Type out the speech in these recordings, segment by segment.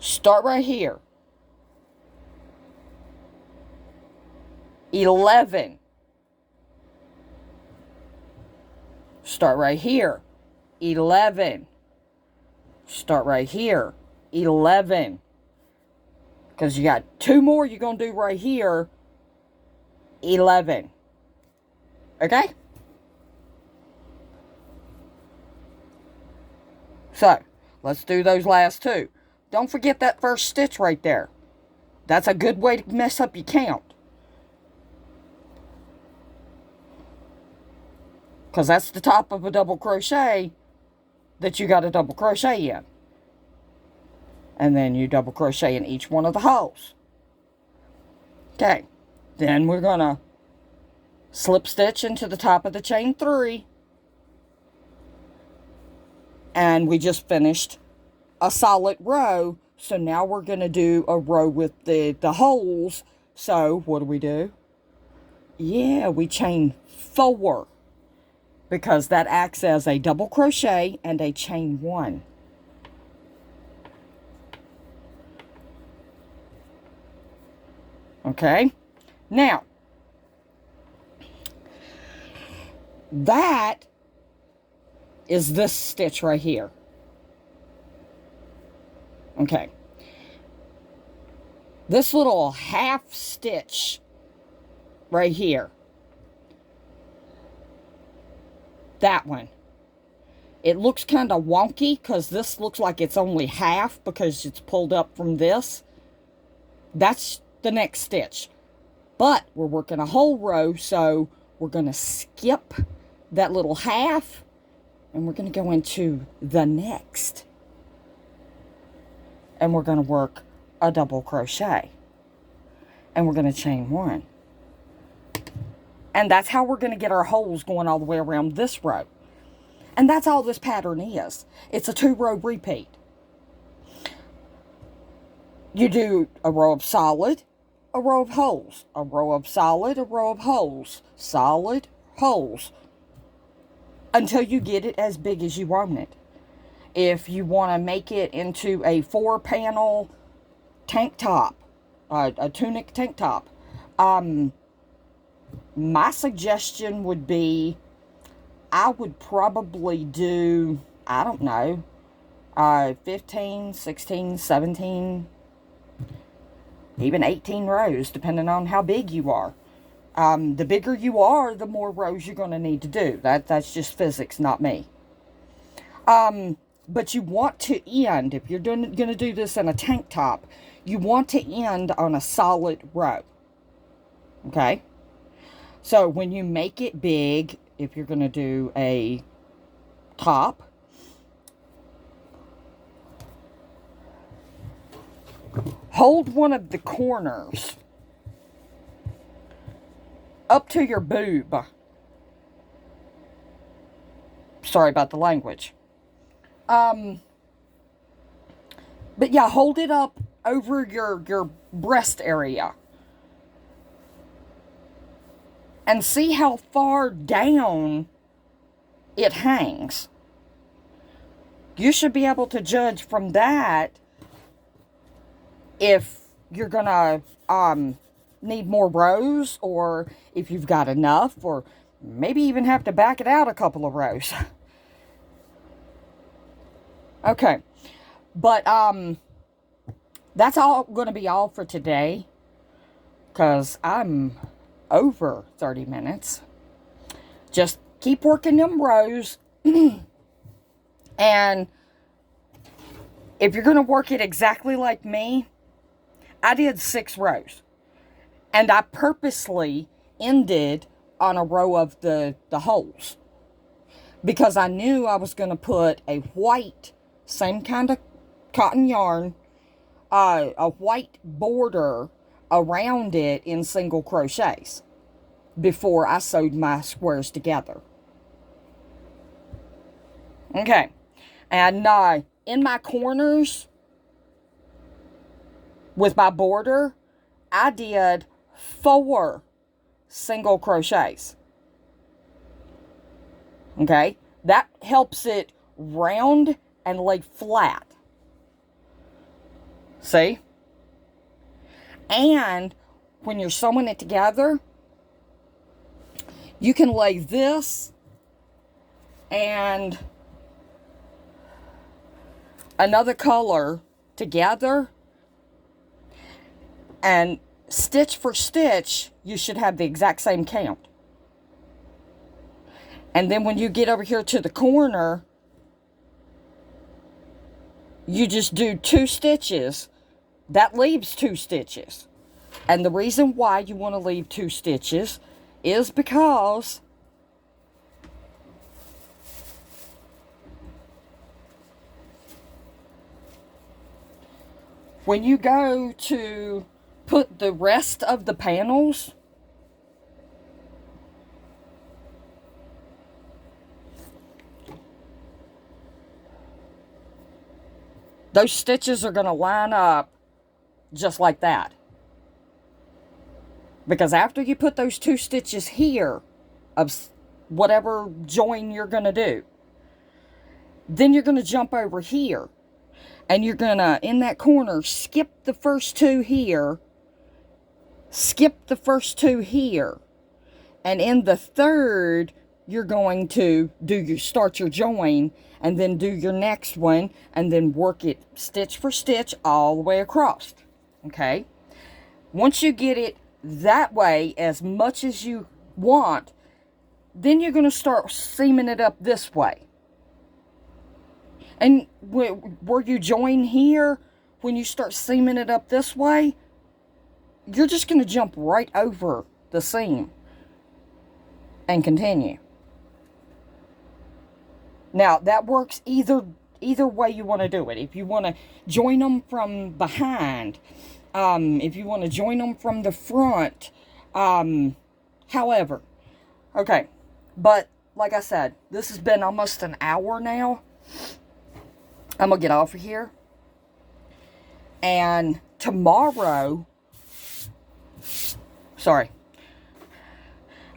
Start right here. 11. Start right here. 11. Start right here. 11. Because you got 2 more you're going to do right here. 11. Okay? So, let's do those last 2. Don't forget that first stitch right there. That's a good way to mess up your count. Because that's the top of a double crochet that you got to double crochet in. And then you double crochet in each one of the holes. Okay. Then we're going to slip stitch into the top of the chain 3. And we just finished a solid row. So now we're going to do a row with the holes. So what do? Yeah, we chain 4. Because that acts as a double crochet and a chain 1. Okay. Now, that is this stitch right here. Okay. This little half stitch right here. That one. It looks kind of wonky because this looks like it's only half because it's pulled up from this. That's the next stitch. But we're working a whole row, so we're going to skip that little half and we're going to go into the next. And we're going to work a double crochet. And we're going to chain 1. And that's how we're going to get our holes going all the way around this row. And that's all this pattern is. It's a 2-row repeat. You do a row of solid, a row of holes, a row of solid, a row of holes, solid, holes, until you get it as big as you want it. If you want to make it into a 4-panel tank top, a tunic tank top, my suggestion would be, I would probably do, I don't know, 15, 16, 17, even 18 rows, depending on how big you are. The bigger you are, the more rows you're going to need to do. That's just physics, not me. But you want to end, if you're going to do this in a tank top, you want to end on a solid row. Okay? So when you make it big, if you're going to do a top, hold one of the corners up to your boob. Sorry about the language. But yeah, hold it up over your breast area. And see how far down it hangs. You should be able to judge from that if you're gonna need more rows, or if you've got enough, or maybe even have to back it out a couple of rows. Okay, but that's all going to be all for today, because I'm over 30 minutes. Just keep working them rows. And if you're going to work it exactly like me, I did 6 rows. And I purposely ended on a row of the holes, because I knew I was going to put a white, same kind of cotton yarn, a white border around it in single crochets before I sewed my squares together. Okay, and in my corners with my border, I did 4 single crochets. Okay, that helps it round and lay flat. See? And when you're sewing it together, you can lay this and another color together, and stitch for stitch, you should have the exact same count. And then when you get over here to the corner, you just do 2 stitches. That leaves 2 stitches. And the reason why you want to leave 2 stitches is because when you go to put the rest of the panels, those stitches are going to line up just like that. Because after you put those 2 stitches here of whatever join you're going to do, then you're going to jump over here. And you're going to, in that corner, skip the first 2 here. Skip the first 2 here. And in the third, you're going to start your join. And then do your next one. And then work it stitch for stitch all the way across. Okay? Once you get it that way as much as you want, then you're going to start seaming it up this way. And where you join here, when you start seaming it up this way, you're just going to jump right over the seam and continue. Now, that works either way you want to do it. If you want to join them from behind, if you want to join them from the front, however. Okay, but like I said, this has been almost an hour now. I'm going to get off of here. And tomorrow,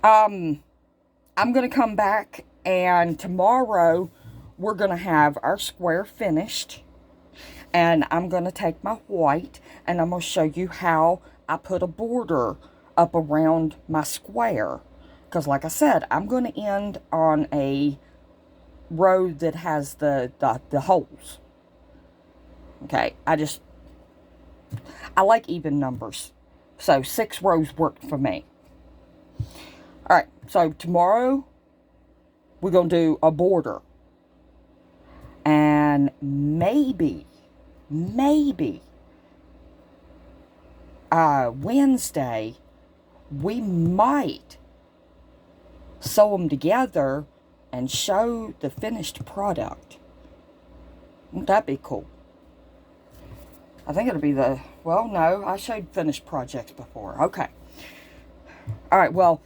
I'm going to come back, and tomorrow we're going to have our square finished. And I'm going to take my white, and I'm going to show you how I put a border up around my square. Because like I said, I'm going to end on a row that has the holes. Okay, I like even numbers. So 6 rows worked for me. Alright, so tomorrow we're going to do a border. And maybe Wednesday we might sew them together and show the finished product. Wouldn't that be cool? I think it'll be well, no, I showed finished projects before. Okay. Alright, well,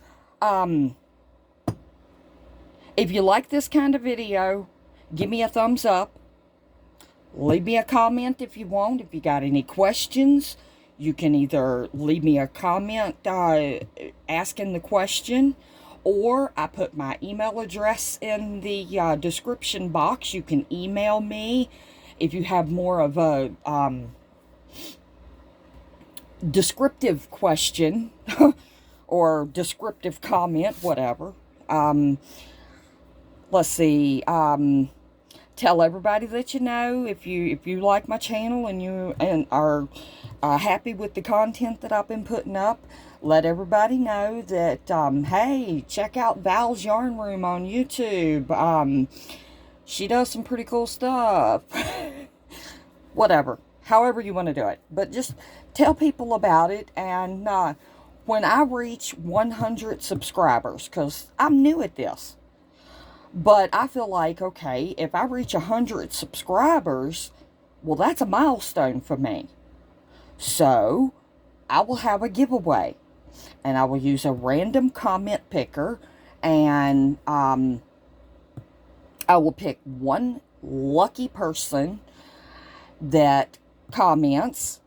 if you like this kind of video, give me a thumbs up. Leave me a comment if you want. If you got any questions, you can either leave me a comment asking the question, or I put my email address in the description box. You can email me if you have more of a descriptive question or descriptive comment, whatever. Let's see. Tell everybody that you know, if you like my channel and you are happy with the content that I've been putting up. Let everybody know that, hey, check out Val's Yarn Room on YouTube. She does some pretty cool stuff. Whatever. However you want to do it. But just tell people about it. And when I reach 100 subscribers, because I'm new at this. But I feel like, okay, if I reach 100 subscribers, well, that's a milestone for me. So, I will have a giveaway. And I will use a random comment picker. And I will pick one lucky person that comments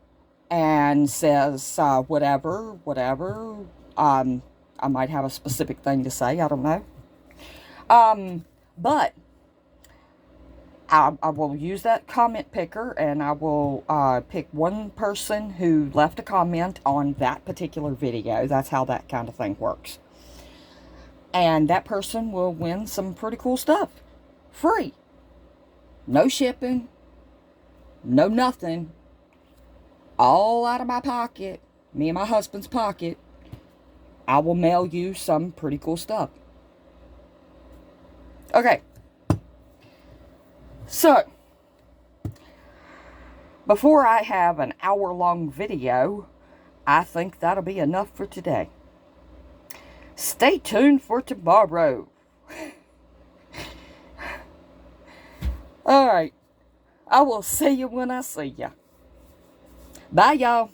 and says whatever. I might have a specific thing to say. I don't know. But I will use that comment picker, and I will pick one person who left a comment on that particular video. That's how that kind of thing works. And that person will win some pretty cool stuff. Free. No shipping. No nothing. All out of my pocket. Me and my husband's pocket. I will mail you some pretty cool stuff. Okay. So, before I have an hour-long video, I think that'll be enough for today. Stay tuned for tomorrow. Alright. I will see you when I see you. Bye, y'all.